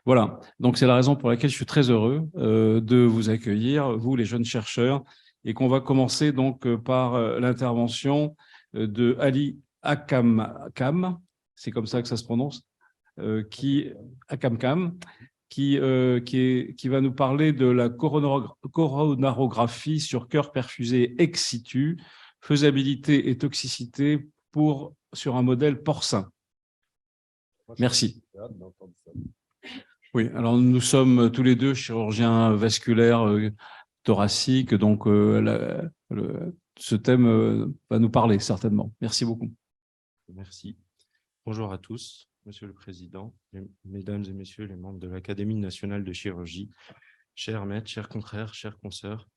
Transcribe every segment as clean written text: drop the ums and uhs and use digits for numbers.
Voilà, donc c'est la raison pour laquelle je suis très heureux de vous accueillir, vous les jeunes chercheurs, et qu'on va commencer donc par l'intervention de Ali Akam, c'est comme ça que ça se prononce, Akamkam, qui va nous parler de la coronarographie sur cœur perfusé ex situ, faisabilité et toxicité sur un modèle porcin. Merci. Oui, alors nous sommes tous les deux chirurgiens vasculaires thoraciques, donc ce thème va nous parler certainement. Merci beaucoup. Merci. Bonjour à tous, Monsieur le Président, Mesdames et Messieurs les membres de l'Académie nationale de chirurgie, chers maîtres, chers confrères, chers consoeurs.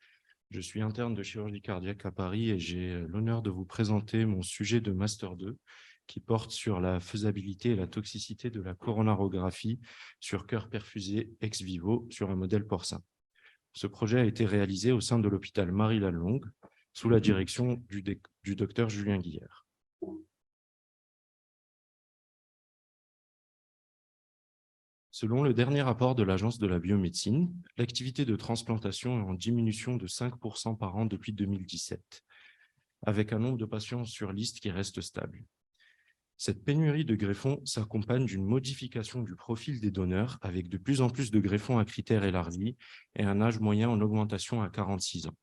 Je suis interne de chirurgie cardiaque à Paris et j'ai l'honneur de vous présenter mon sujet de Master 2 qui porte sur la faisabilité et la toxicité de la coronarographie sur cœur perfusé ex vivo sur un modèle porcin. Ce projet a été réalisé au sein de l'hôpital Marie-Lalonde sous la direction du docteur Julien Guillère. Selon le dernier rapport de l'Agence de la biomédecine, l'activité de transplantation est en diminution de 5% par an depuis 2017, avec un nombre de patients sur liste qui reste stable. Cette pénurie de greffons s'accompagne d'une modification du profil des donneurs avec de plus en plus de greffons à critères élargis et un âge moyen en augmentation à 46 ans.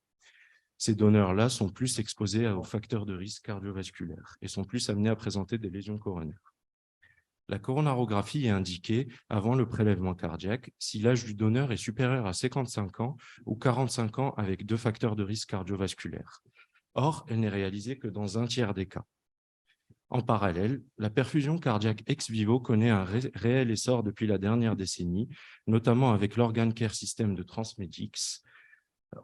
Ces donneurs-là sont plus exposés aux facteurs de risque cardiovasculaires et sont plus amenés à présenter des lésions coronaires. La coronarographie est indiquée avant le prélèvement cardiaque si l'âge du donneur est supérieur à 55 ans ou 45 ans avec 2 facteurs de risque cardiovasculaire. Or, elle n'est réalisée que dans un tiers des cas. En parallèle, la perfusion cardiaque ex vivo connaît un réel essor depuis la dernière décennie, notamment avec l'Organ Care System de TransMedics.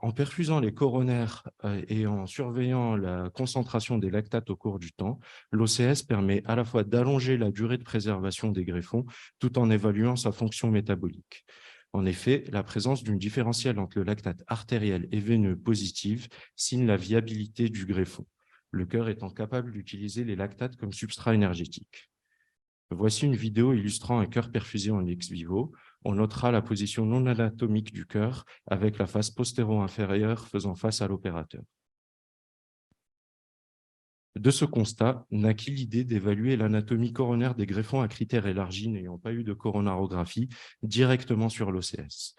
En perfusant les coronaires et en surveillant la concentration des lactates au cours du temps, l'OCS permet à la fois d'allonger la durée de préservation des greffons tout en évaluant sa fonction métabolique. En effet, la présence d'une différentielle entre le lactate artériel et veineux positif signe la viabilité du greffon, le cœur étant capable d'utiliser les lactates comme substrat énergétique. Voici une vidéo illustrant un cœur perfusé en ex vivo. On notera la position non anatomique du cœur avec la face postéro-inférieure faisant face à l'opérateur. De ce constat, naquit l'idée d'évaluer l'anatomie coronaire des greffons à critères élargis n'ayant pas eu de coronarographie directement sur l'OCS.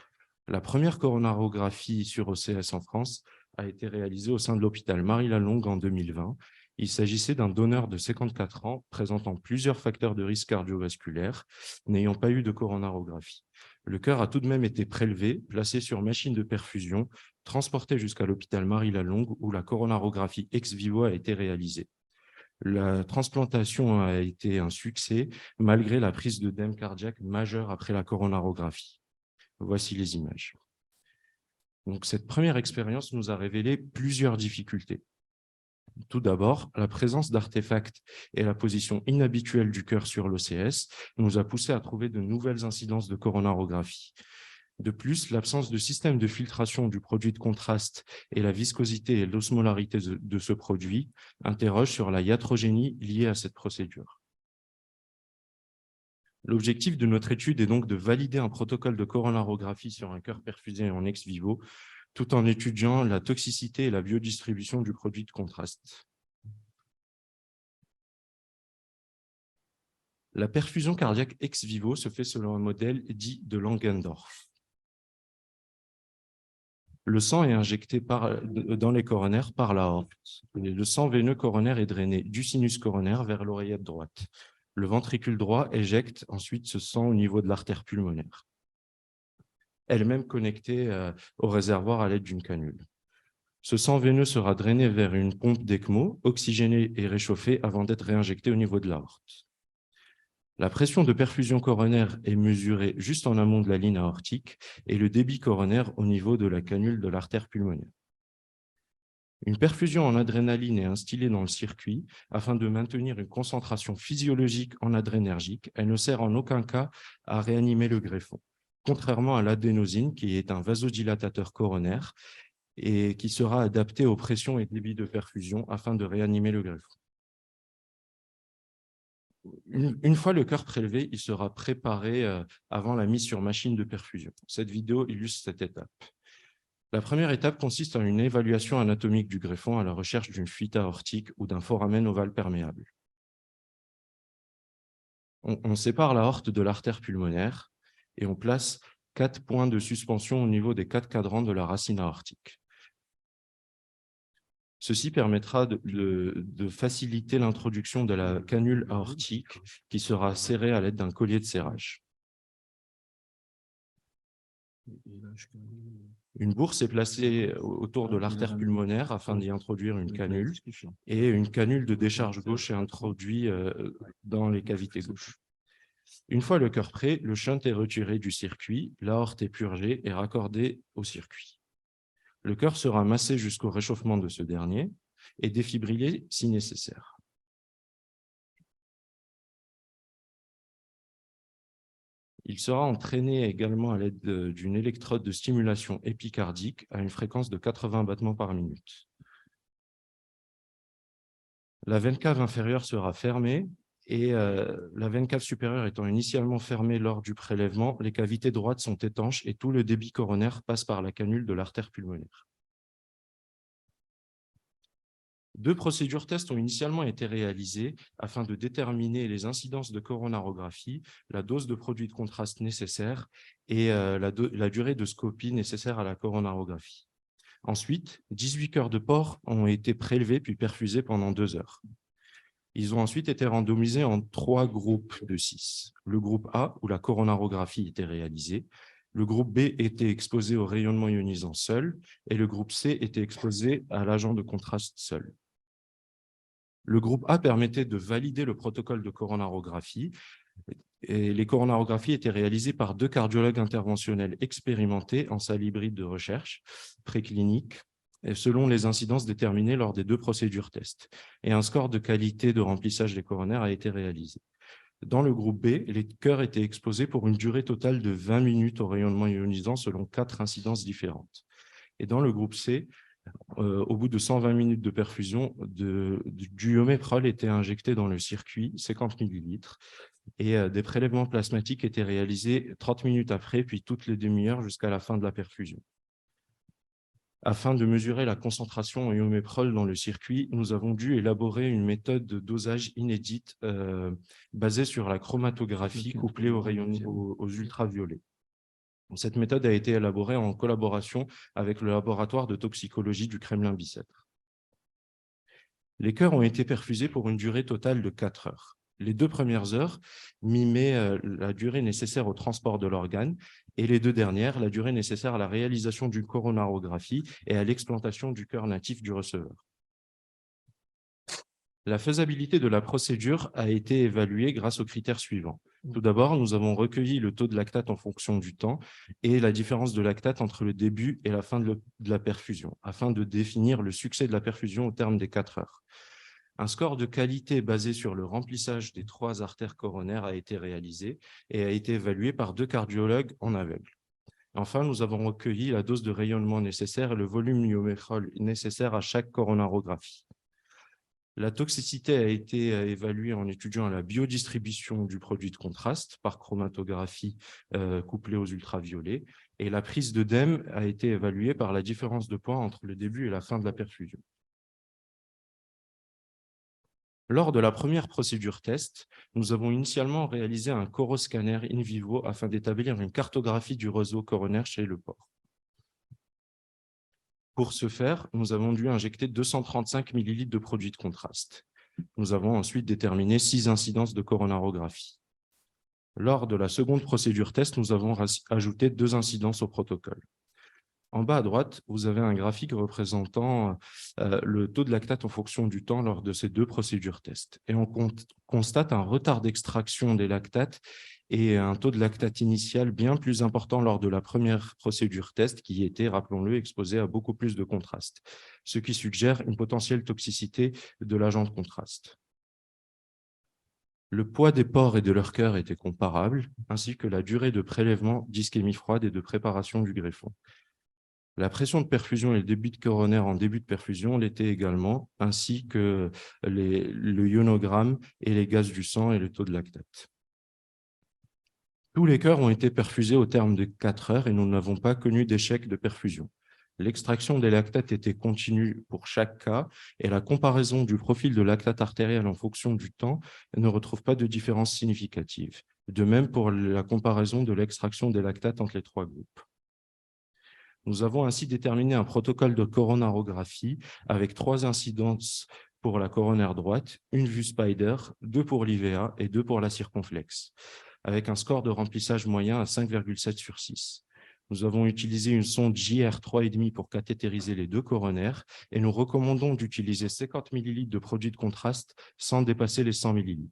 La première coronarographie sur OCS en France a été réalisée au sein de l'hôpital Marie-Lalonde en 2020. Il s'agissait d'un donneur de 54 ans présentant plusieurs facteurs de risque cardiovasculaire, n'ayant pas eu de coronarographie. Le cœur a tout de même été prélevé, placé sur machine de perfusion, transporté jusqu'à l'hôpital Marie-Lalonde où la coronarographie ex vivo a été réalisée. La transplantation a été un succès malgré la prise d'œdème cardiaque majeure après la coronarographie. Voici les images. Donc, cette première expérience nous a révélé plusieurs difficultés. Tout d'abord, la présence d'artefacts et la position inhabituelle du cœur sur l'OCS nous a poussé à trouver de nouvelles incidences de coronarographie. De plus, l'absence de système de filtration du produit de contraste et la viscosité et l'osmolarité de ce produit interrogent sur la iatrogénie liée à cette procédure. L'objectif de notre étude est donc de valider un protocole de coronarographie sur un cœur perfusé en ex vivo, tout en étudiant la toxicité et la biodistribution du produit de contraste. La perfusion cardiaque ex vivo se fait selon un modèle dit de Langendorf. Le sang est injecté dans les coronaires par l'aorte. Le sang veineux coronaire est drainé du sinus coronaire vers l'oreillette droite. Le ventricule droit éjecte ensuite ce sang au niveau de l'artère pulmonaire, elle-même connectée au réservoir à l'aide d'une canule. Ce sang veineux sera drainé vers une pompe d'ECMO, oxygéné et réchauffé avant d'être réinjecté au niveau de l'aorte. La pression de perfusion coronaire est mesurée juste en amont de la ligne aortique et le débit coronaire au niveau de la canule de l'artère pulmonaire. Une perfusion en adrénaline est instillée dans le circuit afin de maintenir une concentration physiologique en adrénergique. Elle ne sert en aucun cas à réanimer le greffon, contrairement à l'adénosine qui est un vasodilatateur coronaire et qui sera adapté aux pressions et débits de perfusion afin de réanimer le greffon. Une fois le cœur prélevé, il sera préparé avant la mise sur machine de perfusion. Cette vidéo illustre cette étape. La première étape consiste en une évaluation anatomique du greffon à la recherche d'une fuite aortique ou d'un foramen ovale perméable. On sépare l'aorte de l'artère pulmonaire et on place 4 points de suspension au niveau des 4 cadrans de la racine aortique. Ceci permettra de faciliter l'introduction de la canule aortique qui sera serrée à l'aide d'un collier de serrage. Une bourse est placée autour de l'artère pulmonaire afin d'y introduire une canule et une canule de décharge gauche est introduite dans les cavités gauches. Une fois le cœur prêt, le shunt est retiré du circuit, l'aorte est purgée et raccordée au circuit. Le cœur sera massé jusqu'au réchauffement de ce dernier et défibrillé si nécessaire. Il sera entraîné également à l'aide d'une électrode de stimulation épicardique à une fréquence de 80 battements par minute. La veine cave inférieure sera fermée et la veine cave supérieure étant initialement fermée lors du prélèvement, les cavités droites sont étanches et tout le débit coronaire passe par la canule de l'artère pulmonaire. 2 procédures tests ont initialement été réalisées afin de déterminer les incidences de coronarographie, la dose de produit de contraste nécessaire et la durée de scopie nécessaire à la coronarographie. Ensuite, 18 cœurs de porc ont été prélevés puis perfusés pendant 2 heures. Ils ont ensuite été randomisés en 3 groupes de 6. Le groupe A, où la coronarographie était réalisée, le groupe B était exposé au rayonnement ionisant seul et le groupe C était exposé à l'agent de contraste seul. Le groupe A permettait de valider le protocole de coronarographie et les coronarographies étaient réalisées par 2 cardiologues interventionnels expérimentés en salle hybride de recherche préclinique et selon les incidences déterminées lors des 2 procédures tests. Et un score de qualité de remplissage des coronaires a été réalisé. Dans le groupe B, les cœurs étaient exposés pour une durée totale de 20 minutes au rayonnement ionisant selon 4 incidences différentes. Et dans le groupe C, au bout de 120 minutes de perfusion, du oméprazole était injecté dans le circuit, 50 ml, et des prélèvements plasmatiques étaient réalisés 30 minutes après, puis toutes les demi-heures jusqu'à la fin de la perfusion. Afin de mesurer la concentration en oméprazole dans le circuit, nous avons dû élaborer une méthode de dosage inédite basée sur la chromatographie couplée aux ultraviolets. Cette méthode a été élaborée en collaboration avec le laboratoire de toxicologie du Kremlin-Bicêtre. Les cœurs ont été perfusés pour une durée totale de 4 heures. Les 2 premières heures mimaient la durée nécessaire au transport de l'organe et les 2 dernières, la durée nécessaire à la réalisation d'une coronarographie et à l'explantation du cœur natif du receveur. La faisabilité de la procédure a été évaluée grâce aux critères suivants. Tout d'abord, nous avons recueilli le taux de lactate en fonction du temps et la différence de lactate entre le début et la fin de la perfusion, afin de définir le succès de la perfusion au terme des 4 heures. Un score de qualité basé sur le remplissage des 3 artères coronaires a été réalisé et a été évalué par 2 cardiologues en aveugle. Enfin, nous avons recueilli la dose de rayonnement nécessaire et le volume iométrol nécessaire à chaque coronarographie. La toxicité a été évaluée en étudiant la biodistribution du produit de contraste par chromatographie couplée aux ultraviolets et la prise d'œdème a été évaluée par la différence de poids entre le début et la fin de la perfusion. Lors de la première procédure test, nous avons initialement réalisé un coroscanner in vivo afin d'établir une cartographie du réseau coronaire chez le porc. Pour ce faire, nous avons dû injecter 235 ml de produit de contraste. Nous avons ensuite déterminé 6 incidences de coronarographie. Lors de la seconde procédure test, nous avons ajouté 2 incidences au protocole. En bas à droite, vous avez un graphique représentant le taux de lactate en fonction du temps lors de ces 2 procédures test. Et on constate un retard d'extraction des lactates et un taux de lactate initial bien plus important lors de la première procédure test qui était, rappelons-le, exposé à beaucoup plus de contraste, ce qui suggère une potentielle toxicité de l'agent de contraste. Le poids des porcs et de leur cœur était comparable, ainsi que la durée de prélèvement d'ischémie froide et de préparation du greffon. La pression de perfusion et le débit de coronaire en début de perfusion l'étaient également, ainsi que le ionogramme et les gaz du sang et le taux de lactate. Tous les cœurs ont été perfusés au terme de 4 heures et nous n'avons pas connu d'échec de perfusion. L'extraction des lactates était continue pour chaque cas et la comparaison du profil de lactate artériel en fonction du temps ne retrouve pas de différence significative. De même pour la comparaison de l'extraction des lactates entre les 3 groupes. Nous avons ainsi déterminé un protocole de coronarographie avec 3 incidences pour la coronaire droite, une vue spider, 2 pour l'IVA et 2 pour la circonflexe, avec un score de remplissage moyen à 5,7 sur 6. Nous avons utilisé une sonde JR 3,5 pour cathétériser les 2 coronaires et nous recommandons d'utiliser 50 ml de produit de contraste sans dépasser les 100 ml.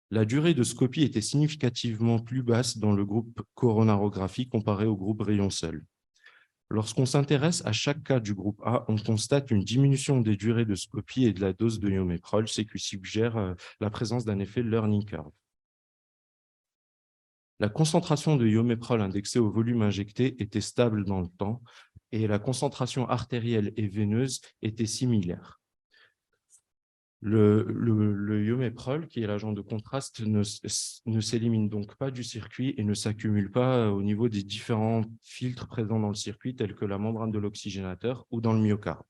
La durée de scopie était significativement plus basse dans le groupe coronarographie comparé au groupe rayon seul. Lorsqu'on s'intéresse à chaque cas du groupe A, on constate une diminution des durées de scopie et de la dose de ioméprol, ce qui suggère la présence d'un effet learning curve. La concentration de ioméprol indexée au volume injecté était stable dans le temps et la concentration artérielle et veineuse était similaire. Le ioméprol, qui est l'agent de contraste, ne s'élimine donc pas du circuit et ne s'accumule pas au niveau des différents filtres présents dans le circuit, tels que la membrane de l'oxygénateur ou dans le myocarde.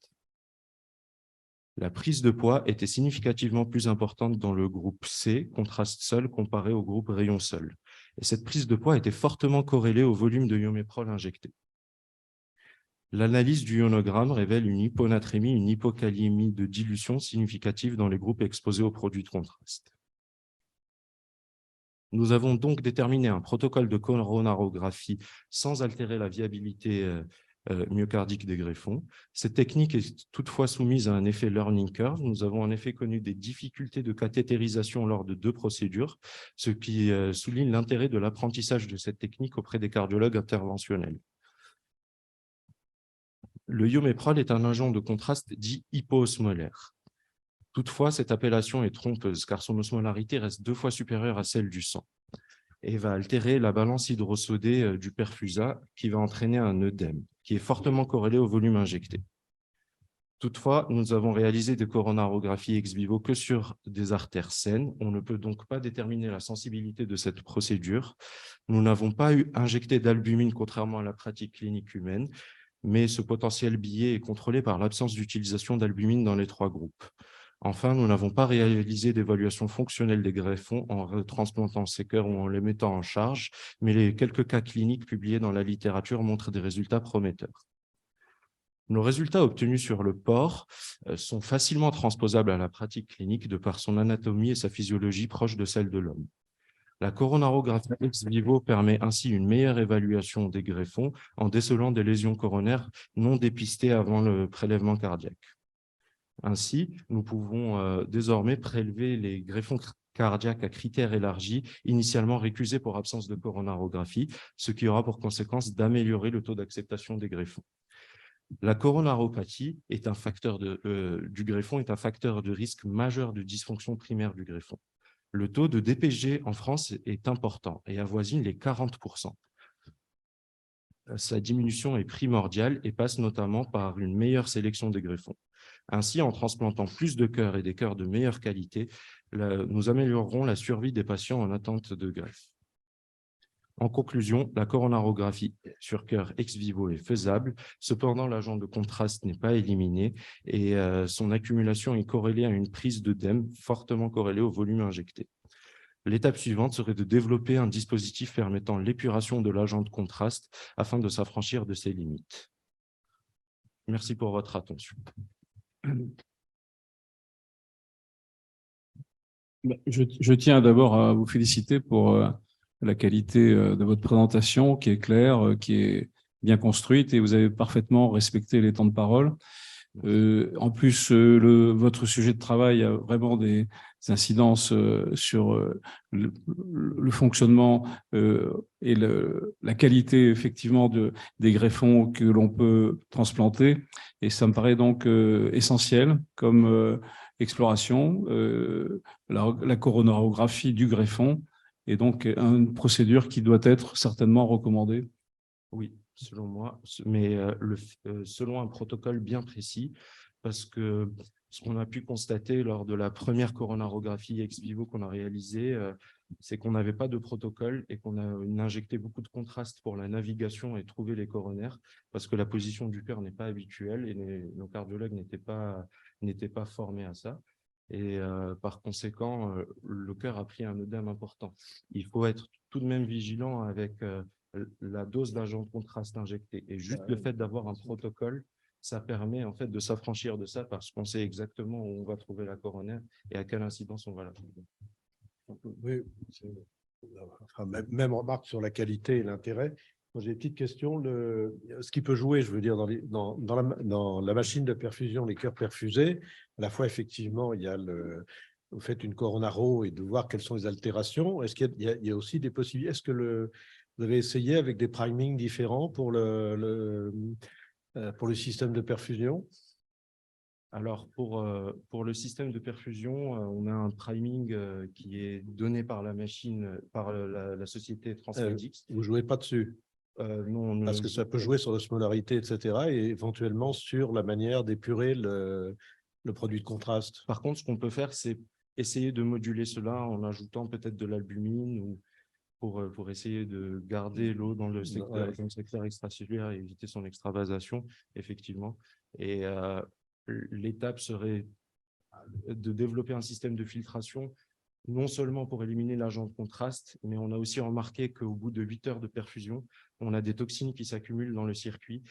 La prise de poids était significativement plus importante dans le groupe C, contraste seul, comparé au groupe rayon seul. Et cette prise de poids était fortement corrélée au volume de ioméprol injecté. L'analyse du ionogramme révèle une hyponatrémie, une hypokaliémie de dilution significative dans les groupes exposés aux produits de contraste. Nous avons donc déterminé un protocole de coronarographie sans altérer la viabilité myocardique des greffons. Cette technique est toutefois soumise à un effet learning curve. Nous avons en effet connu des difficultés de cathétérisation lors de 2 procédures, ce qui souligne l'intérêt de l'apprentissage de cette technique auprès des cardiologues interventionnels. Le ioméprol est un agent de contraste dit hypoosmolaire. Toutefois, cette appellation est trompeuse car son osmolarité reste 2 fois supérieure à celle du sang et va altérer la balance hydrosodée du perfusat qui va entraîner un œdème qui est fortement corrélé au volume injecté. Toutefois, nous avons réalisé des coronarographies ex vivo que sur des artères saines. On ne peut donc pas déterminer la sensibilité de cette procédure. Nous n'avons pas injecté d'albumine contrairement à la pratique clinique humaine, mais ce potentiel biais est contrôlé par l'absence d'utilisation d'albumine dans les 3 groupes. Enfin, nous n'avons pas réalisé d'évaluation fonctionnelle des greffons en transplantant ces cœurs ou en les mettant en charge, mais les quelques cas cliniques publiés dans la littérature montrent des résultats prometteurs. Nos résultats obtenus sur le porc sont facilement transposables à la pratique clinique de par son anatomie et sa physiologie proche de celle de l'homme. La coronarographie ex vivo permet ainsi une meilleure évaluation des greffons en décelant des lésions coronaires non dépistées avant le prélèvement cardiaque. Ainsi, nous pouvons désormais prélever les greffons cardiaques à critères élargis, initialement récusés pour absence de coronarographie, ce qui aura pour conséquence d'améliorer le taux d'acceptation des greffons. La coronaropathie est un facteur du greffon est un facteur de risque majeur de dysfonction primaire du greffon. Le taux de DPG en France est important et avoisine les 40%. Sa diminution est primordiale et passe notamment par une meilleure sélection des greffons. Ainsi, en transplantant plus de cœurs et des cœurs de meilleure qualité, nous améliorerons la survie des patients en attente de greffe. En conclusion, la coronarographie sur cœur ex vivo est faisable. Cependant, l'agent de contraste n'est pas éliminé et son accumulation est corrélée à une prise d'œdème fortement corrélée au volume injecté. L'étape suivante serait de développer un dispositif permettant l'épuration de l'agent de contraste afin de s'affranchir de ses limites. Merci pour votre attention. Je tiens d'abord à vous féliciter pour la qualité de votre présentation qui est claire, qui est bien construite et vous avez parfaitement respecté les temps de parole. En plus, votre sujet de travail a vraiment des incidences sur le fonctionnement et la qualité effectivement des greffons que l'on peut transplanter. Et ça me paraît donc essentiel comme exploration, la coronarographie du greffon est donc une procédure qui doit être certainement recommandée. Oui, selon moi, mais selon un protocole bien précis, parce que ce qu'on a pu constater lors de la première coronarographie ex vivo qu'on a réalisée, c'est qu'on n'avait pas de protocole et qu'on a injecté beaucoup de contraste pour la navigation et trouver les coronaires, parce que la position du cœur n'est pas habituelle et nos cardiologues n'étaient pas formés à ça. Et par conséquent, le cœur a pris un œdème important. Il faut être tout de même vigilant avec la dose d'agent de contraste injecté. Et juste le fait d'avoir un protocole, ça permet en fait de s'affranchir de ça parce qu'on sait exactement où on va trouver la coronaire et à quelle incidence on va la trouver. Oui, enfin, même remarque sur la qualité et l'intérêt. J'ai une petite question. Ce qui peut jouer, je veux dire, dans la machine de perfusion, les cœurs perfusés, à la fois, effectivement, il y a vous faites une coronaro et de voir quelles sont les altérations. Est-ce qu'il y a aussi des possibilités? Est-ce que vous avez essayé avec des primings différents pour le système de perfusion? Alors, pour le système de perfusion, on a un priming qui est donné par la machine, par la société Transmedix. Vous ne jouez pas dessus? Non, parce que ça peut jouer sur l'osmolarité, etc., et éventuellement sur la manière d'épurer le produit de contraste. Par contre, ce qu'on peut faire, c'est essayer de moduler cela en ajoutant peut-être de l'albumine ou pour essayer de garder l'eau dans le secteur extracellulaire et éviter son extravasation, effectivement. Et l'étape serait de développer un système de filtration, non seulement pour éliminer l'agent de contraste, mais on a aussi remarqué qu'au bout de 8 heures de perfusion, on a des toxines qui s'accumulent dans le circuit,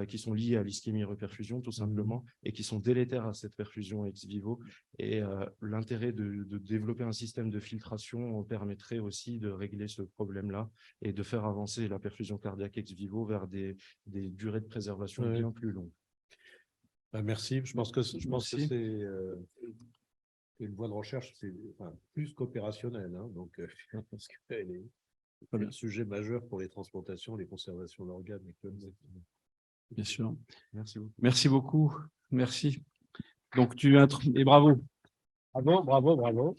qui sont liées à l'ischémie-reperfusion, tout simplement, et qui sont délétères à cette perfusion ex vivo. Et l'intérêt de développer un système de filtration permettrait aussi de régler ce problème-là et de faire avancer la perfusion cardiaque ex vivo vers des durées de préservation bien plus longues. Merci. Je pense que c'est une voie de recherche, c'est plus qu'opérationnelle. Donc, parce qu'elle est un sujet majeur pour les transplantations, les conservations d'organes. Bien sûr. Merci beaucoup. Merci beaucoup. Merci. Donc, et bravo. Bravo.